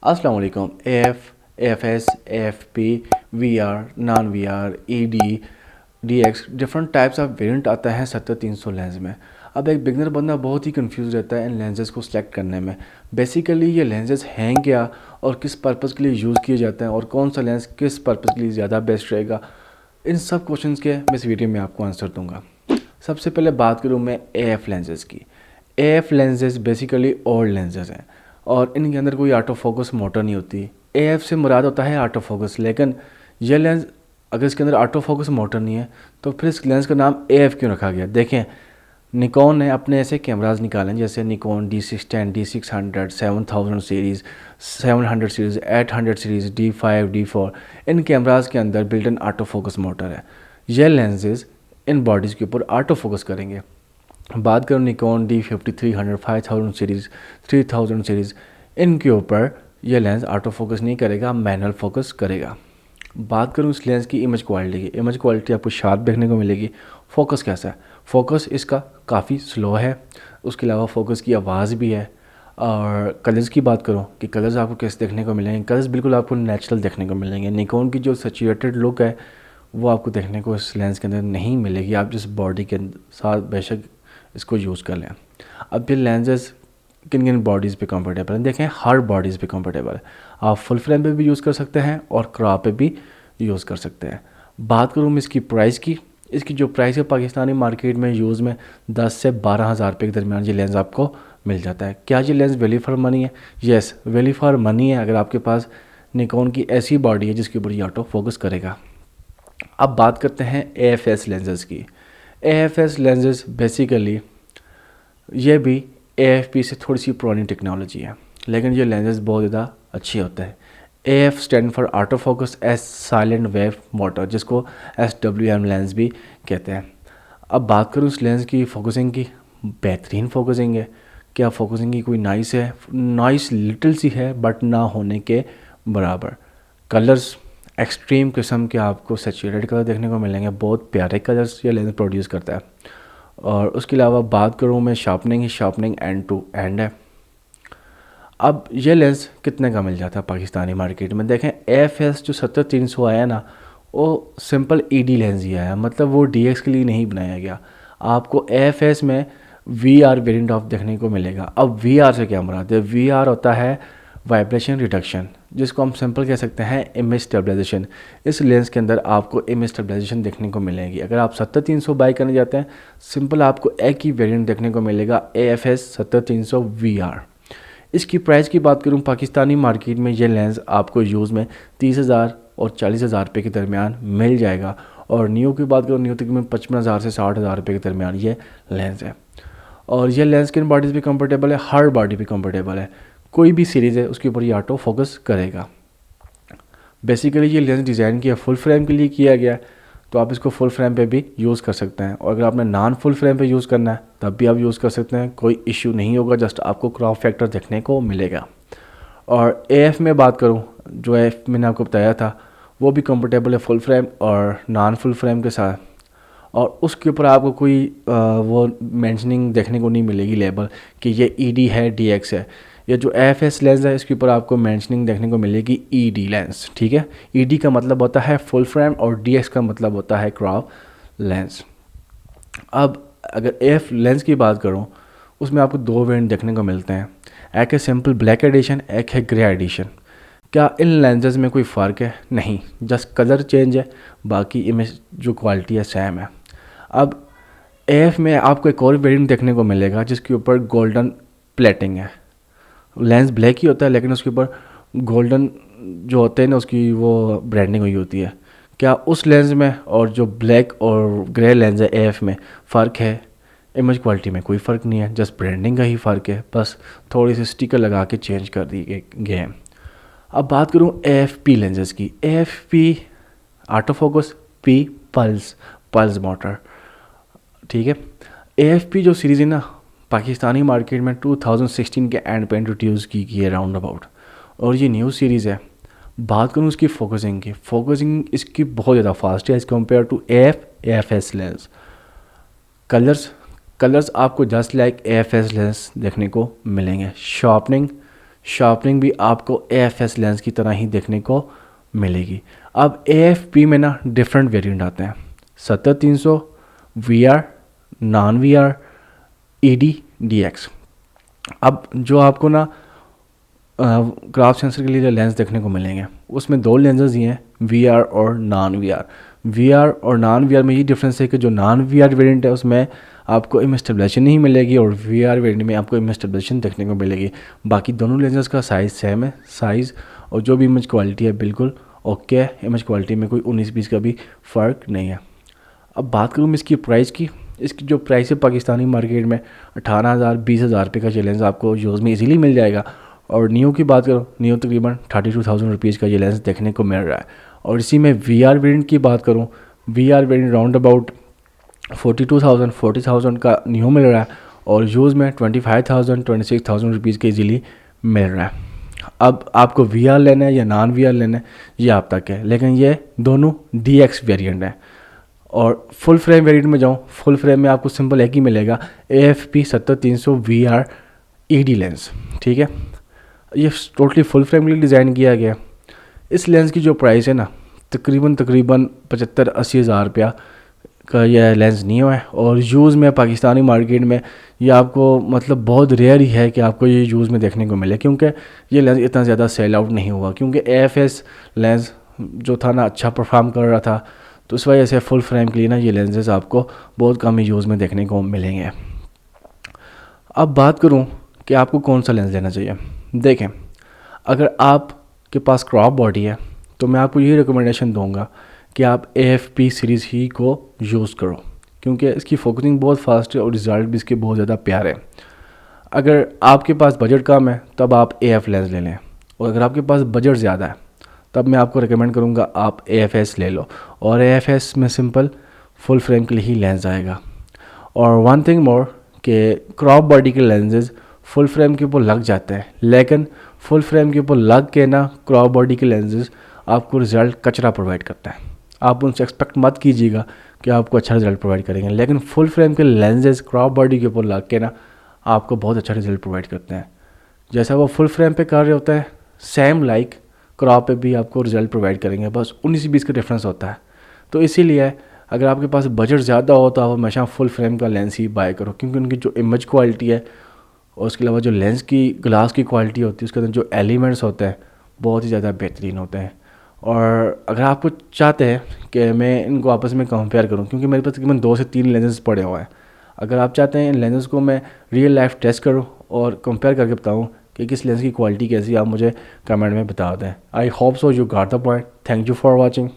अस्सलाम वालेकुम। F S F P V R non V R E D D X different types of variant आता है 70-300 lens में। अब एक बिगनर बंदा बहुत ही कंफ्यूज रहता है इन लेंसेज को सिलेक्ट करने में। बेसिकली ये लेंसेज हैं क्या और किस पर्पज़ के लिए यूज़ किए जाते हैं और कौन सा लेंस किस पर्पज़ के लिए ज़्यादा बेस्ट रहेगा, इन सब क्वेश्चंस के मैं इस वीडियो में आपको आंसर दूंगा। सबसे पहले बात करूँ मैं एफ लेंसेज की। F lenses basically old lenses हैं और इनके अंदर कोई ऑटो फोकस मोटर नहीं होती। एफ से मुराद होता है ऑटो फोकस, लेकिन ये लेंस अगर इसके अंदर ऑटो फोकस मोटर नहीं है तो फिर इस लेंस का नाम एफ क्यों रखा गया। देखें, निकॉन ने अपने ऐसे कैमराज निकाले जैसे Nikon D610, D600, 7000 series, 700 series, 800 series, D5, D4। इन कैमराज के अंदर built in auto focus motor है। ये लेंसेज इन बॉडीज़ के ऊपर ऑटो फोकस करेंगे। बात करूँ निकॉन D5300, 5000 सीरीज़, 3000 सीरीज़, इनके ऊपर यह लेंस ऑटो फोकस नहीं करेगा, मैनुअल फोकस करेगा। बात करूँ इस लेंस की इमेज क्वालिटी की, इमेज क्वालिटी आपको शार्प देखने को मिलेगी। फोकस कैसा है? फोकस इसका काफ़ी स्लो है। उसके अलावा फोकस की आवाज़ भी है। और कलर्स की बात करूँ कि कलर्स आपको कैसे देखने को मिलेंगे, कलर्स बिल्कुल आपको नेचुरल देखने को मिलेंगे। निकॉन की जो सैचुरेटेड लुक है वो आपको देखने को इस लेंस के अंदर नहीं मिलेगी, आप जिस बॉडी के साथ बेशक इसको यूज़ कर लें। अब ये लेंसेज किन किन बॉडीज़ पे कंफर्टेबल हैं देखें, हर बॉडीज़ पे कंफर्टेबल है। आप फुल फ्रेम पे भी यूज़ कर सकते हैं और क्रॉप पे भी यूज़ कर सकते हैं। बात करूँ मैं इसकी प्राइस की, इसकी जो प्राइस है पाकिस्तानी मार्केट में यूज़ में 10 से 12,000 रुपये के दरमियान ये लेंस आपको मिल जाता है। क्या ये लेंस वैल्यू फॉर मनी है? येस, वैल्यू फॉर मनी है अगर आपके पास निकॉन की ऐसी बॉडी है जिसके ऊपर ये ऑटो फोकस करेगा। अब बात करते हैं AFS लेंसेज की। AFS लेंसेज बेसिकली ये भी AFP से थोड़ी सी पुरानी टेक्नोलॉजी है, लेकिन ये लेंसेज बहुत ज़्यादा अच्छे होते हैं। AF stand for auto focus S silent wave motor, जिसको SWM लेंस भी कहते हैं। अब बात करूँ इस लेंस की फोकसिंग की, बेहतरीन फोकसिंग है। क्या फोकसिंग की कोई नाइस है? नाइस लिटिल सी है बट ना होने के बराबर। कलर्स एक्सट्रीम किस्म के आपको सैचुरेटेड कलर देखने को मिलेंगे, बहुत प्यारे कलर्स ये लेंस प्रोड्यूस करता है। और उसके अलावा बात करूँ मैं शार्पनिंग ही, शार्पनिंग एंड टू एंड है। अब ये लेंस कितने का मिल जाता है पाकिस्तानी मार्केट में? देखें, AFS जो 70-300 आया ना, वो सिंपल ED लेंस ही आया, मतलब वो DX के लिए नहीं बनाया गया। आपको AFS में VR वेरिएंट ऑफ देखने को मिलेगा। अब VR से क्या मुराद है? VR होता है वाइब्रेशन रिडक्शन, जिसको हम सिंपल कह सकते हैं इमेज स्टेबलाइजेशन। इस लेंस के अंदर आपको इमेज स्टेबलाइजेशन देखने को मिलेगी। अगर आप 70-300 बाई करने जाते हैं, सिंपल आपको एक ही वेरिएंट देखने को मिलेगा, AFS 70-300 VR। इसकी प्राइस की बात करूं, पाकिस्तानी मार्केट में ये लेंस आपको यूज़ में 30,000 और 40,000 रुपये के दरमियान मिल जाएगा। और न्यू की बात करूँ, न्यू तकरीबन 55,000 से 60,000 रुपये के दरमियान ये लेंस है। और ये लेंस किन बॉडीज़ भी कंफर्टेबल है? हर बॉडी भी कंफर्टेबल है। कोई भी सीरीज़ है उसके ऊपर ये ऑटो फोकस करेगा। बेसिकली ये लेंस डिज़ाइन किया फुल फ्रेम के लिए किया गया है, तो आप इसको फुल फ्रेम पे भी यूज़ कर सकते हैं। और अगर आपने नॉन फुल फ्रेम पे यूज़ करना है तब भी आप यूज़ कर सकते हैं, कोई इश्यू नहीं होगा, जस्ट आपको क्रॉप फैक्टर देखने को मिलेगा। और AF में बात करूँ, जो AF मैंने आपको बताया था वो भी कंफर्टेबल है फुल फ्रेम और नॉन फुल फ्रेम के साथ। और उसके ऊपर आपको कोई वो मेंशनिंग देखने को नहीं मिलेगी लेबल कि ये ED है, DX है। ये जो AFS लेंस है इसके ऊपर आपको मेंशनिंग देखने को मिलेगी ED लेंस, ठीक है। ED का मतलब होता है फुल फ्रेम और DX का मतलब होता है क्रॉप लेंस। अब अगर AF लेंस की बात करूं, उसमें आपको दो वेरिएंट देखने को मिलते हैं, एक है सिंपल ब्लैक एडिशन, एक है ग्रे एडिशन। क्या इन लेंसेज में कोई फ़र्क है? नहीं, जस्ट कलर चेंज है, बाकी इमेज जो क्वालिटी है सेम है। अब AF में आपको एक और वेरिएंट देखने को मिलेगा जिसके ऊपर गोल्डन प्लेटिंग है। लेंस ब्लैक ही होता है लेकिन उसके ऊपर गोल्डन जो होते हैं ना, उसकी वो ब्रांडिंग हुई होती है। क्या उस लेंस में और जो ब्लैक और ग्रे लेंस है AF में फ़र्क है? इमेज क्वालिटी में कोई फ़र्क नहीं है, जस्ट ब्रांडिंग का ही फ़र्क है, बस थोड़ी सी स्टिकर लगा के चेंज कर दी गए हैं। अब बात करूँ AFP लेंसेज की। AFP auto focus, P pulse motor, ठीक है। AFP जो सीरीज़ है ना, पाकिस्तानी मार्केट में 2016 के एंड पे इंट्रोड्यूस की गई है राउंड अबाउट, और ये न्यू सीरीज़ है। बात करूँ इसकी फोकसिंग की, फोकसिंग इसकी बहुत ज़्यादा फास्ट है as compare to AFS lens. Colours आपको जस्ट लाइक AFS लेंस देखने को मिलेंगे। शार्पनिंग भी आपको AFS लेंस की तरह ही देखने को मिलेगी। अब AFP में ना डिफरेंट वेरिएंट आते हैं, 70-300, VR, non VR, ED, DX। अब जो आपको ना क्राफ्ट सेंसर के लिए जो लेंस देखने को मिलेंगे उसमें दो लेंसेज ही हैं, VR और नॉन VR। VR और नॉन VR में ये डिफरेंस है कि जो नॉन VR वेरिएंट है उसमें आपको इमेज स्टेबलाइजेशन नहीं मिलेगी और VR वेरिएंट में आपको इमेज स्टेबलाइजेशन देखने को मिलेगी। बाकी दोनों लेंसेज का साइज़ सेम है, साइज़ और जो भी इमेज क्वालिटी है बिल्कुल ओके है। इमेज क्वालिटी में कोई 19-20 का भी फ़र्क नहीं है। अब बात करूँ मैं इसकी प्राइस की, इसकी जो प्राइस है पाकिस्तानी मार्केट में 18,000-20,000 रुपये का ये लेंस आपको यूज़ में इजीली मिल जाएगा। और नियो की बात करो, नियो तकरीबन 32,000 रुपीज़ का ये लेंस देखने को मिल रहा है। और इसी में VR वेरिएंट की बात करूँ, VR वेरिएंट राउंड अबाउट 40,000 का नियो मिल रहा है और यूज़ में 25,000 रुपीज़ के इजीली मिल रहा है। अब आपको VR लेना है या नॉन VR लेना है ये आप तक है, लेकिन ये दोनों DX वेरिएंट है। और फुल फ्रेम वेरिएंट में जाऊँ, फुल फ्रेम में आपको सिंपल एक ही मिलेगा, AFP 70-300 VR ED लेंस। ठीक है, ये टोटली फुल फ्रेम के लिए डिज़ाइन किया गया। इस लेंस की जो प्राइस है ना तकरीबन 75-80 हज़ार रुपया का यह लेंस नहीं है। और यूज़ में पाकिस्तानी मार्केट में ये आपको मतलब बहुत रेयर ही है कि आपको ये यूज़ में देखने को मिले, क्योंकि ये लेंस इतना ज़्यादा सेल आउट नहीं हुआ, क्योंकि AFS लेंस जो था ना अच्छा परफॉर्म कर रहा था, तो इस वजह से फुल फ्रेम के लिए ना ये लेंसेज आपको बहुत कम ही यूज़ में देखने को मिलेंगे। अब बात करूँ कि आपको कौन सा लेंस लेना चाहिए। देखें, अगर आपके पास क्रॉप बॉडी है तो मैं आपको यही रिकमेंडेशन दूंगा कि आप AFP सीरीज़ ही को यूज़ करो, क्योंकि इसकी फोकसिंग बहुत फास्ट है और रिज़ल्ट भी इसके बहुत ज़्यादा प्यारे हैं। अगर आपके पास बजट कम है तब आप AF लेंस ले लें, और अगर आपके पास बजट ज़्यादा है तब मैं आपको रिकमेंड करूँगा आप AFS ले लो। और AFS में सिंपल फुल फ्रेम के लिए ही लेंस आएगा। और वन थिंग मोर कि क्रॉप बॉडी के लेंसेज फुल फ्रेम के ऊपर लग जाते हैं, लेकिन फुल फ्रेम के ऊपर लग के ना क्रॉप बॉडी के लेंसेज आपको रिज़ल्ट कचरा प्रोवाइड करता है। आप उनसे एक्सपेक्ट मत कीजिएगा कि आपको अच्छा रिज़ल्ट प्रोवाइड करेंगे, लेकिन फुल फ्रेम के लेंसेज क्रॉप बॉडी के ऊपर लग के ना आपको बहुत अच्छा रिज़ल्ट प्रोवाइड करते हैं। जैसा वो फुल फ्रेम पे कर रहे होते हैं सेम लाइक क्रॉप पे भी आपको रिज़ल्ट प्रोवाइड करेंगे, बस 19-20 का डिफरेंस होता है। तो इसीलिए अगर आपके पास बजट ज़्यादा हो तो आप हमेशा फुल फ्रेम का लेंस ही बाय करो, क्योंकि उनकी जो इमेज क्वालिटी है और उसके अलावा जो लेंस की ग्लास की क्वालिटी होती है, उसके अंदर जो एलिमेंट्स होते हैं बहुत ही ज़्यादा बेहतरीन होते हैं। और अगर आपको चाहते हैं कि मैं इनको आपस में कंपेयर करूं, क्योंकि मेरे पास तकरीबन 2 से 3 लेंसेज पड़े हुए हैं, अगर आप चाहते हैं इन लेंसेज को मैं रियल लाइफ टेस्ट करूं और कंपेयर करके बताऊं कि किस लेंस की क्वालिटी कैसी, आप मुझे कमेंट में बता दें। I hope so you got the point. Thank you for watching.